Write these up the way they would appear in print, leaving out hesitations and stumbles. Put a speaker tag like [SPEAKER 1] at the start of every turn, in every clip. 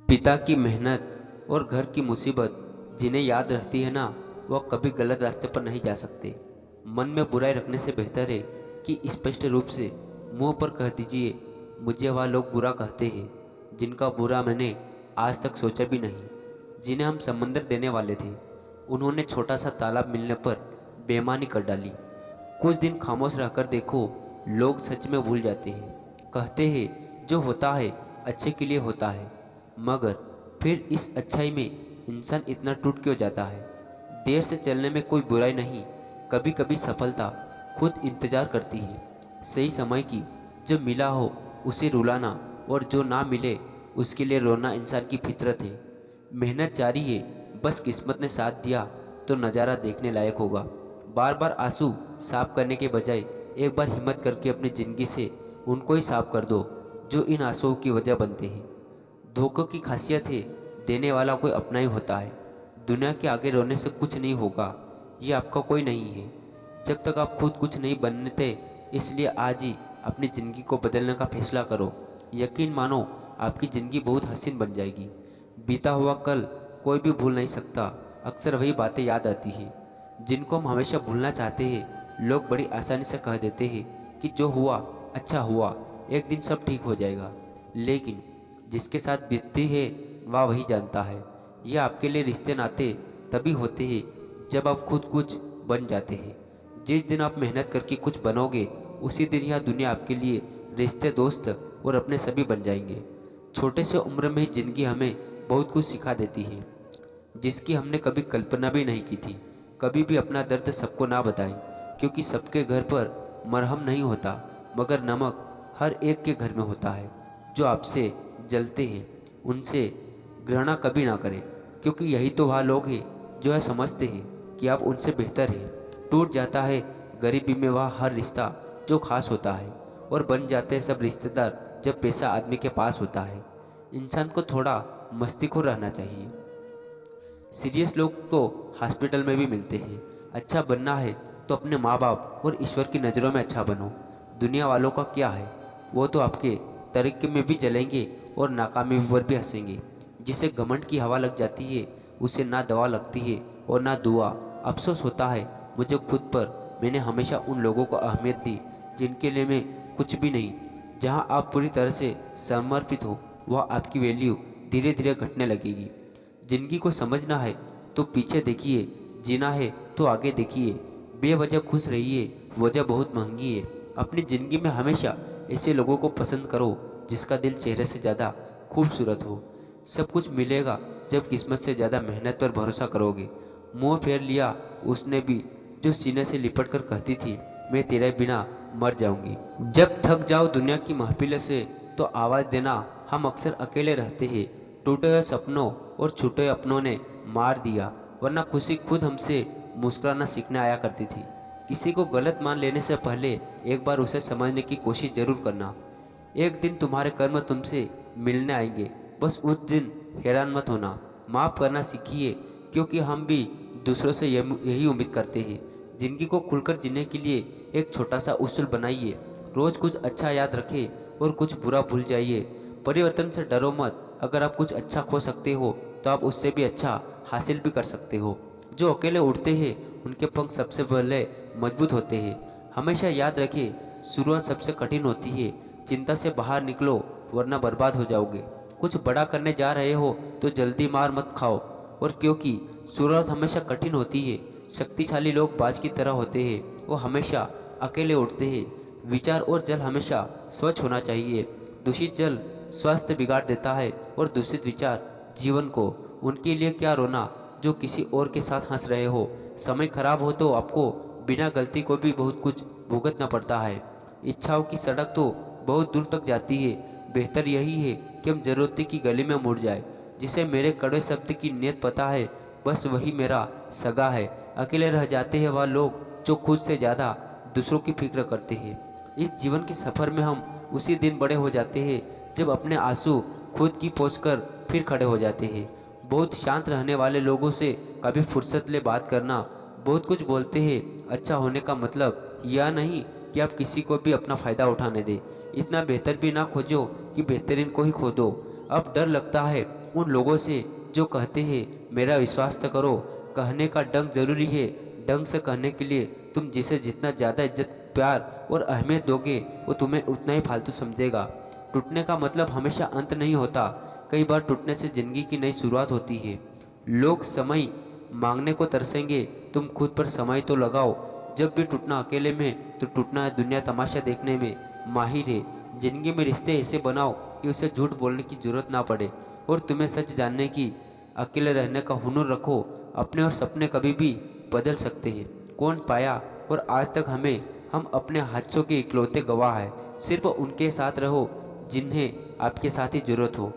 [SPEAKER 1] पिता की मेहनत और घर की मुसीबत जिन्हें याद रहती है ना, वह कभी गलत रास्ते पर नहीं जा सकते। मन में बुराई रखने से बेहतर है कि स्पष्ट रूप से मुंह पर कह दीजिए, मुझे वह लोग बुरा कहते हैं जिनका बुरा मैंने आज तक सोचा भी नहीं, जिन्हें हम समंदर देने वाले थे। उन्होंने छोटा सा तालाब मिलने पर बेईमानी कर डाली। कुछ दिन खामोश रहकर देखो, लोग सच में भूल जाते हैं। कहते हैं जो होता है अच्छे के लिए होता है, मगर फिर इस अच्छाई में इंसान इतना टूट क्यों जाता है। देर से चलने में कोई बुराई नहीं, कभी कभी सफलता खुद इंतजार करती है सही समय की। जो मिला हो उसे रुलाना और जो ना मिले उसके लिए रोना इंसान की फितरत है। मेहनत जारी है, बस किस्मत ने साथ दिया तो नज़ारा देखने लायक होगा। बार बार आंसू साफ करने के बजाय एक बार हिम्मत करके अपनी ज़िंदगी से उनको ही साफ कर दो जो इन आंसुओं की वजह बनते हैं। धोखों की खासियत है, देने वाला कोई अपना ही होता है। दुनिया के आगे रोने से कुछ नहीं होगा, ये आपका कोई नहीं है जब तक आप खुद कुछ नहीं बनते। इसलिए आज ही अपनी ज़िंदगी को बदलने का फैसला करो। यकीन मानो, आपकी ज़िंदगी बहुत हसीन बन जाएगी। बीता हुआ कल कोई भी भूल नहीं सकता। अक्सर वही बातें याद आती हैं जिनको हम हमेशा भूलना चाहते हैं। लोग बड़ी आसानी से कह देते हैं कि जो हुआ अच्छा हुआ, एक दिन सब ठीक हो जाएगा। लेकिन जिसके साथ बीतती है वह वही जानता है। यह आपके लिए रिश्ते नाते तभी होते हैं जब आप खुद कुछ बन जाते हैं। जिस दिन आप मेहनत करके कुछ बनोगे, उसी दिन यह दुनिया आपके लिए रिश्ते, दोस्त और अपने सभी बन जाएंगे। छोटे से उम्र में ही जिंदगी हमें बहुत कुछ सिखा देती है जिसकी हमने कभी कल्पना भी नहीं की थी। कभी भी अपना दर्द सबको ना बताएं, क्योंकि सबके घर पर मरहम नहीं होता, मगर नमक हर एक के घर में होता है। जो आपसे जलते हैं उनसे घृणा कभी ना करें, क्योंकि यही तो वह लोग हैं जो है समझते हैं कि आप उनसे बेहतर हैं। टूट जाता है गरीबी में वह हर रिश्ता जो खास होता है, और बन जाते हैं सब रिश्तेदार जब पैसा आदमी के पास होता है। इंसान को थोड़ा मस्तीखोर रहना चाहिए। सीरियस लोग तो हॉस्पिटल में भी मिलते हैं। अच्छा बनना है तो अपने माँ बाप और ईश्वर की नज़रों में अच्छा बनो। दुनिया वालों का क्या है, वो तो आपके तरीके में भी जलेंगे और नाकामी पर भी हंसेंगे। जिसे घमंड की हवा लग जाती है उसे ना दवा लगती है और ना दुआ। अफसोस होता है मुझे खुद पर, मैंने हमेशा उन लोगों को अहमियत दी जिनके लिए मैं कुछ भी नहीं। जहाँ आप पूरी तरह से समर्पित हो, वह आपकी वैल्यू धीरे धीरे घटने लगेगी। जिंदगी को समझना है तो पीछे देखिए, जीना है तो आगे देखिए। बेवजह खुश रहिए, वजह बहुत महंगी है। अपनी ज़िंदगी में हमेशा ऐसे लोगों को पसंद करो जिसका दिल चेहरे से ज़्यादा खूबसूरत हो। सब कुछ मिलेगा जब किस्मत से ज़्यादा मेहनत पर भरोसा करोगे। मुँह फेर लिया उसने भी जो सीने से लिपट कर कहती थी, मैं तेरे बिना मर जाऊंगी। जब थक जाओ दुनिया की महफिल से तो आवाज़ देना। हम अक्सर अकेले रहते हैं, टूटे हुए सपनों और छूटे अपनों ने मार दिया, वरना खुशी खुद हमसे मुस्कुराना सीखने आया करती थी। किसी को गलत मान लेने से पहले एक बार उसे समझने की कोशिश जरूर करना। एक दिन तुम्हारे कर्म तुमसे मिलने आएंगे, बस उस दिन हैरान मत होना। माफ़ करना सीखिए, क्योंकि हम भी दूसरों से यही उम्मीद करते हैं। जिंदगी को खुलकर जीने के लिए एक छोटा सा उसूल बनाइए, रोज़ कुछ अच्छा याद रखें और कुछ बुरा भूल जाइए। परिवर्तन से डरो मत। अगर आप कुछ अच्छा खो सकते हो तो आप उससे भी अच्छा हासिल भी कर सकते हो। जो अकेले उड़ते हैं उनके पंख सबसे पहले मजबूत होते हैं। हमेशा याद रखें, शुरुआत सबसे कठिन होती है। चिंता से बाहर निकलो वरना बर्बाद हो जाओगे। कुछ बड़ा करने जा रहे हो तो जल्दी मार मत खाओ, और क्योंकि शुरुआत हमेशा कठिन होती है। शक्तिशाली लोग बाज की तरह होते हैं, वो हमेशा अकेले उड़ते हैं। विचार और जल हमेशा स्वच्छ होना चाहिए। दूषित जल स्वास्थ्य बिगाड़ देता है और दूषित विचार जीवन को। उनके लिए क्या रोना जो किसी और के साथ हंस रहे हो। समय खराब हो तो आपको बिना गलती को भी बहुत कुछ भुगतना पड़ता है। इच्छाओं की सड़क तो बहुत दूर तक जाती है। बेहतर यही है कि हम जरूरत की गली में मुड़ जाए। जिसे मेरे कड़वे शब्द की नीयत पता है, बस वही मेरा सगा है। अकेले रह जाते हैं वह लोग जो खुद से ज़्यादा दूसरों की फिक्र करते हैं। इस जीवन के सफ़र में हम उसी दिन बड़े हो जाते हैं जब अपने आंसू खुद की पोंछकर फिर खड़े हो जाते हैं। बहुत शांत रहने वाले लोगों से कभी फुर्सत ले बात करना। बहुत कुछ बोलते हैं, अच्छा होने का मतलब यह नहीं कि आप किसी को भी अपना फ़ायदा उठाने दें। इतना बेहतर भी ना खोजो कि बेहतरीन को ही खो दो। अब डर लगता है उन लोगों से जो कहते हैं मेरा विश्वास तो करो। कहने का ढंग जरूरी है, ढंग से कहने के लिए तुम जिसे जितना ज़्यादा इज्जत प्यार और अहमियत दोगे वो तुम्हें उतना ही फालतू समझेगा। टूटने का मतलब हमेशा अंत नहीं होता, कई बार टूटने से जिंदगी की नई शुरुआत होती है। लोग समय मांगने को तरसेंगे, तुम खुद पर समय तो लगाओ। जब भी टूटना अकेले में तो टूटना है दुनिया तमाशा देखने में माहिर है। जिंदगी में रिश्ते ऐसे बनाओ कि उसे झूठ बोलने की जरूरत ना पड़े और तुम्हें सच जानने की। अकेले रहने का हुनर रखो, अपने और सपने कभी भी बदल सकते हैं। कौन पाया और आज तक हम अपने हादसों के इकलौते गवाह हैं। सिर्फ उनके साथ रहो जिन्हें आपके साथ ही जरूरत हो।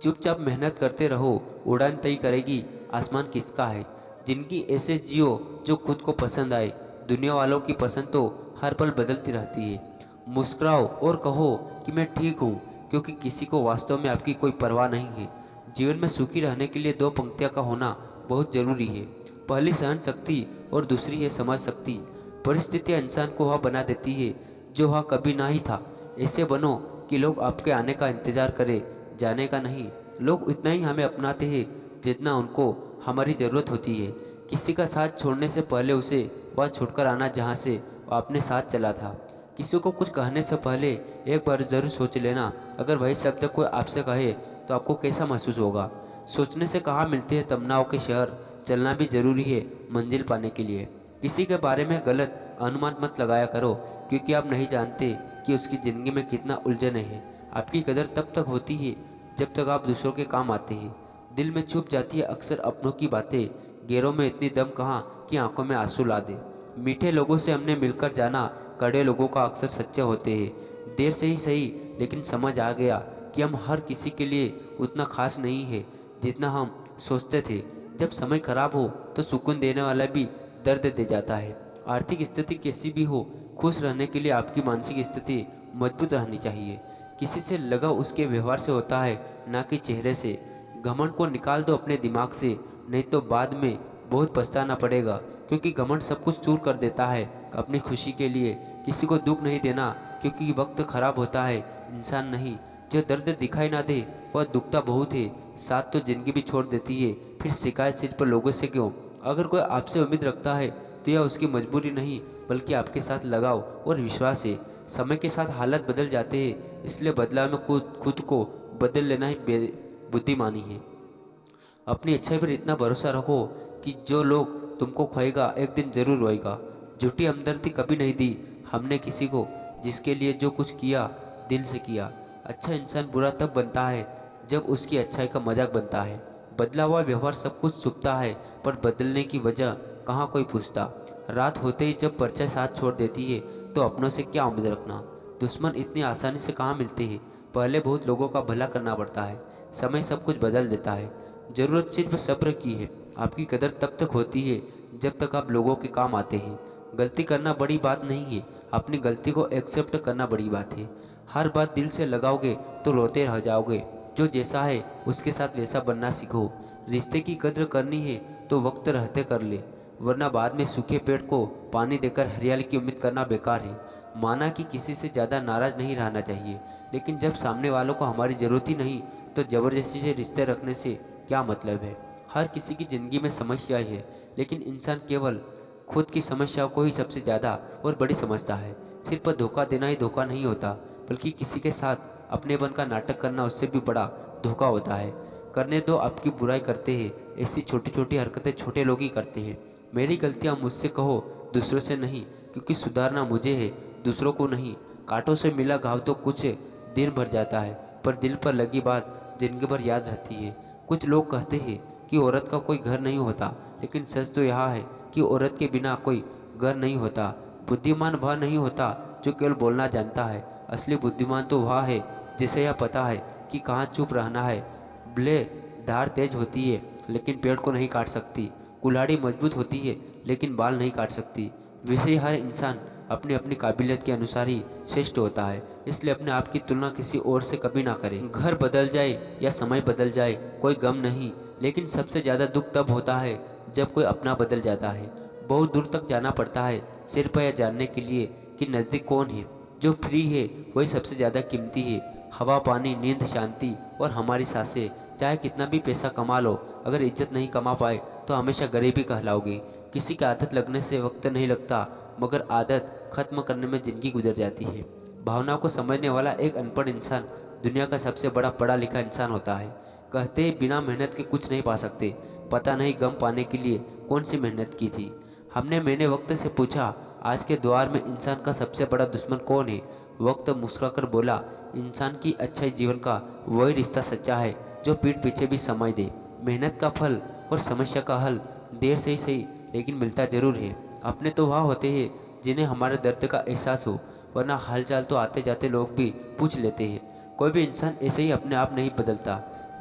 [SPEAKER 1] चुपचाप मेहनत करते रहो, उड़ान तय करेगी आसमान किसका है। जिंदगी ऐसे जियो जो खुद को पसंद आए, दुनिया वालों की पसंद तो हर पल बदलती रहती है। मुस्कुराओ और कहो कि मैं ठीक हूँ, क्योंकि किसी को वास्तव में आपकी कोई परवाह नहीं है। जीवन में सुखी रहने के लिए दो पंक्तियाँ का होना बहुत जरूरी है। पहली सहन शक्ति और दूसरी है समझ शक्ति। परिस्थितियाँ इंसान को वह बना देती है जो वह कभी ना ही था। ऐसे बनो कि लोग आपके आने का इंतजार करें, जाने का नहीं। लोग इतना ही हमें अपनाते हैं जितना उनको हमारी ज़रूरत होती है। किसी का साथ छोड़ने से पहले उसे वह छोड़कर आना जहाँ से वह अपने साथ चला था। किसी को कुछ कहने से पहले एक बार ज़रूर सोच लेना, अगर वही शब्द कोई आपसे कहे तो आपको कैसा महसूस होगा। सोचने से कहाँ मिलते हैं तमन्नाओं के शहर, चलना भी ज़रूरी है मंजिल पाने के लिए। किसी के बारे में गलत अनुमान मत लगाया करो, क्योंकि आप नहीं जानते कि उसकी ज़िंदगी में कितना उलझन है। आपकी कदर तब तक होती है जब तक आप दूसरों के काम आते हैं। दिल में छुप जाती है अक्सर अपनों की बातें, गैरों में इतनी दम कहाँ कि आंखों में आंसू ला दे। मीठे लोगों से हमने मिलकर जाना, कड़े लोगों का अक्सर सच्चे होते हैं। देर से ही सही, लेकिन समझ आ गया कि हम हर किसी के लिए उतना खास नहीं है जितना हम सोचते थे। जब समय खराब हो तो सुकून देने वाला भी दर्द दे जाता है। आर्थिक स्थिति कैसी भी हो, खुश रहने के लिए आपकी मानसिक स्थिति मजबूत रहनी चाहिए। किसी से लगाव उसके व्यवहार से होता है, ना कि चेहरे से। घमंड को निकाल दो अपने दिमाग से, नहीं तो बाद में बहुत पछताना पड़ेगा, क्योंकि घमंड सब कुछ चूर कर देता है अपनी खुशी के लिए। किसी को दुख नहीं देना, क्योंकि वक्त खराब होता है, इंसान नहीं। जो दर्द दिखाई ना दे वह दुखता बहुत है, साथ तो जिंदगी भी छोड़ देती है। फिर शिकायत सिर पर लोगों से क्यों। अगर कोई आपसे उम्मीद रखता है तो यह उसकी मजबूरी नहीं, बल्कि आपके साथ लगाव और विश्वास है। समय के साथ हालत बदल जाते हैं, इसलिए बदलाव में खुद को बदल लेना ही बुद्धिमानी है। अपनी अच्छाई पर इतना भरोसा रखो कि जो लोग तुमको खोएगा एक दिन जरूर रोएगा। झूठी हमदर्दी कभी नहीं दी हमने किसी को, जिसके लिए जो कुछ किया दिल से किया। अच्छा इंसान बुरा तब बनता है जब उसकी अच्छाई का मजाक बनता है। बदला हुआ व्यवहार सब कुछ छुपता है, पर बदलने की वजह कहाँ कोई पूछता। रात होते ही जब परछाई साथ छोड़ देती है तो अपनों से क्या उम्मीद रखना। दुश्मन इतनी आसानी से कहाँ मिलते हैं, पहले बहुत लोगों का भला करना पड़ता है। समय सब कुछ बदल देता है, ज़रूरत सिर्फ सब्र की है। आपकी कदर तब तक होती है जब तक आप लोगों के काम आते हैं। गलती करना बड़ी बात नहीं है, अपनी गलती को एक्सेप्ट करना बड़ी बात है। हर बात दिल से लगाओगे तो रोते रह जाओगे। जो जैसा है उसके साथ वैसा बनना सीखो। रिश्ते की कद्र करनी है तो वक्त रहते कर ले, वरना बाद में सूखे पेड़ को पानी देकर हरियाली की उम्मीद करना बेकार है। माना कि किसी से ज़्यादा नाराज़ नहीं रहना चाहिए, लेकिन जब सामने वालों को हमारी ज़रूरत ही नहीं तो ज़बरदस्ती से रिश्ते रखने से क्या मतलब है। हर किसी की ज़िंदगी में समस्याएं है, लेकिन इंसान केवल खुद की समस्याओं को ही सबसे ज़्यादा और बड़ी समझता है। सिर्फ धोखा देना ही धोखा नहीं होता, बल्कि किसी के साथ अपनेपन का नाटक करना उससे भी बड़ा धोखा होता है। करने दो, आपकी बुराई करते हैं, ऐसी छोटी छोटी हरकतें छोटे लोग ही करते हैं। मेरी गलतियाँ मुझसे कहो, दूसरों से नहीं, क्योंकि सुधारना मुझे है, दूसरों को नहीं। कांटों से मिला घाव तो कुछ दिन भर जाता है, पर दिल पर लगी बात जिंदगी भर याद रहती है। कुछ लोग कहते हैं कि औरत का कोई घर नहीं होता, लेकिन सच तो यह है कि औरत के बिना कोई घर नहीं होता। बुद्धिमान वह नहीं होता जो केवल बोलना जानता है, असली बुद्धिमान तो वह है जिसे यह पता है कि कहाँ चुप रहना है। भले धार तेज होती है लेकिन पेड़ को नहीं काट सकती, कुल्हाड़ी मजबूत होती है लेकिन बाल नहीं काट सकती। वैसे ही हर इंसान अपनी अपनी काबिलियत के अनुसार ही श्रेष्ठ होता है, इसलिए अपने आप की तुलना किसी और से कभी ना करें। घर बदल जाए या समय बदल जाए कोई गम नहीं, लेकिन सबसे ज़्यादा दुख तब होता है जब कोई अपना बदल जाता है। बहुत दूर तक जाना पड़ता है सिर्फ यह जानने के लिए कि नज़दीक कौन है। जो फ्री है वही सबसे ज़्यादा कीमती है। हवा, पानी, नींद, शांति और हमारी सांसें चाहे कितना भी पैसा कमा लो, अगर इज्जत नहीं कमा पाए तो हमेशा गरीबी कहलाओगे। किसी की आदत लगने से वक्त नहीं लगता, मगर आदत खत्म करने में जिंदगी गुजर जाती है। भावनाओं को समझने वाला एक अनपढ़ इंसान दुनिया का सबसे बड़ा पढ़ा लिखा इंसान होता है। कहते हैं बिना मेहनत के कुछ नहीं पा सकते, पता नहीं गम पाने के लिए कौन सी मेहनत की थी। मैंने वक्त से पूछा, आज के दौर में इंसान का सबसे बड़ा दुश्मन कौन है? वक्त मुस्कुराकर बोला, इंसान की अच्छाई जीवन का वही रिश्ता सच्चा है जो पीठ पीछे भी समय दे। मेहनत का फल और समस्या का हल देर से ही सही, लेकिन मिलता जरूर है। अपने तो वह होते हैं जिन्हें हमारे दर्द का एहसास हो, वरना हालचाल तो आते जाते लोग भी पूछ लेते हैं। कोई भी इंसान ऐसे ही अपने आप नहीं बदलता।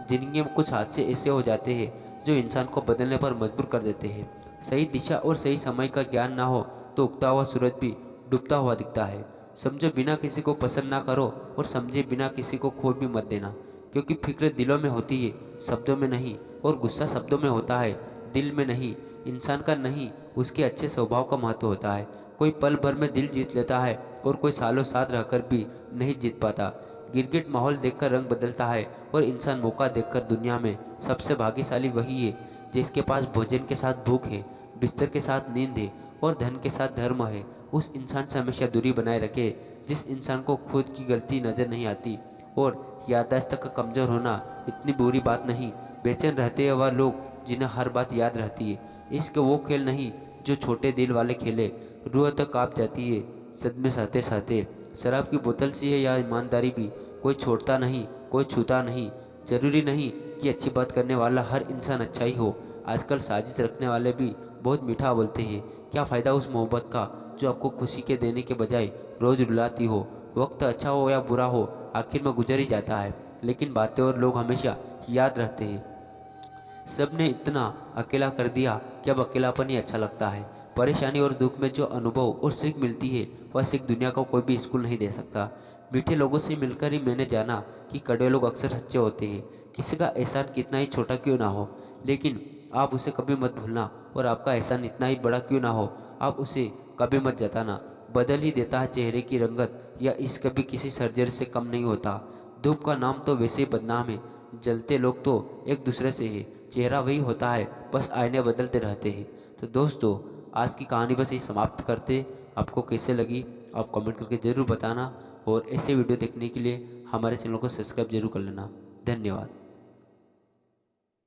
[SPEAKER 1] जिंदगी में कुछ हादसे ऐसे हो जाते हैं जो इंसान को बदलने पर मजबूर कर देते हैं। सही दिशा और सही समय का ज्ञान ना हो तो उगता हुआ सूरज भी डूबता हुआ दिखता है। समझो बिना किसी को पसंद ना करो, और समझे बिना किसी को खो भी मत देना, क्योंकि फिक्र दिलों में होती है, शब्दों में नहीं। और गुस्सा शब्दों में होता है, दिल में नहीं। इंसान का नहीं, उसके अच्छे स्वभाव का महत्व होता है। कोई पल भर में दिल जीत लेता है और कोई सालों साथ रहकर भी नहीं जीत पाता। गिरगिट माहौल देखकर रंग बदलता है, और इंसान मौका देखकर। दुनिया में सबसे भाग्यशाली वही है जिसके पास भोजन के साथ भूख है, बिस्तर के साथ नींद है और धन के साथ धर्म है। उस इंसान से हमेशा दूरी बनाए रखे जिस इंसान को खुद की गलती नजर नहीं आती। और याददाश्त का कमजोर होना इतनी बुरी बात नहीं। बेचैन रहते हैं वह लोग जिन्हें हर बात याद रहती है। इश्क वो खेल नहीं जो छोटे दिल वाले खेले, रूह तक कांप जाती है सदमे सहते सहते। शराब की बोतल सी है या ईमानदारी भी, कोई छोड़ता नहीं, कोई छूता नहीं। जरूरी नहीं कि अच्छी बात करने वाला हर इंसान अच्छा ही हो। आजकल साजिश रखने वाले भी बहुत मीठा बोलते हैं। क्या फ़ायदा उस मोहब्बत का जो आपको खुशी के देने के बजाय रोज़ रुलाती हो। वक्त अच्छा हो या बुरा हो, आखिर में गुजर ही जाता है, लेकिन बातें और लोग हमेशा याद रहते हैं। सब ने इतना अकेला कर दिया कि अब अकेलापन ही अच्छा लगता है। परेशानी और दुख में जो अनुभव और सीख मिलती है, वह सीख दुनिया का कोई भी स्कूल नहीं दे सकता। मीठे लोगों से मिलकर ही मैंने जाना कि कड़वे लोग अक्सर सच्चे होते हैं। किसी का एहसान कितना ही छोटा क्यों ना हो, लेकिन आप उसे कभी मत भूलना। और आपका एहसान इतना ही बड़ा क्यों ना हो, आप उसे कभी मत जताना। बदल ही देता है चेहरे की रंगत, या इश्क भी किसी सर्जरी से कम नहीं होता। धूप का नाम तो वैसे ही बदनाम है, जलते लोग तो एक दूसरे से है। चेहरा वही होता है, बस आईने बदलते रहते हैं। तो दोस्तों, आज की कहानी बस यही समाप्त करते। आपको कैसे लगी आप कमेंट करके ज़रूर बताना, और ऐसे वीडियो देखने के लिए हमारे चैनल को सब्सक्राइब जरूर कर लेना। धन्यवाद।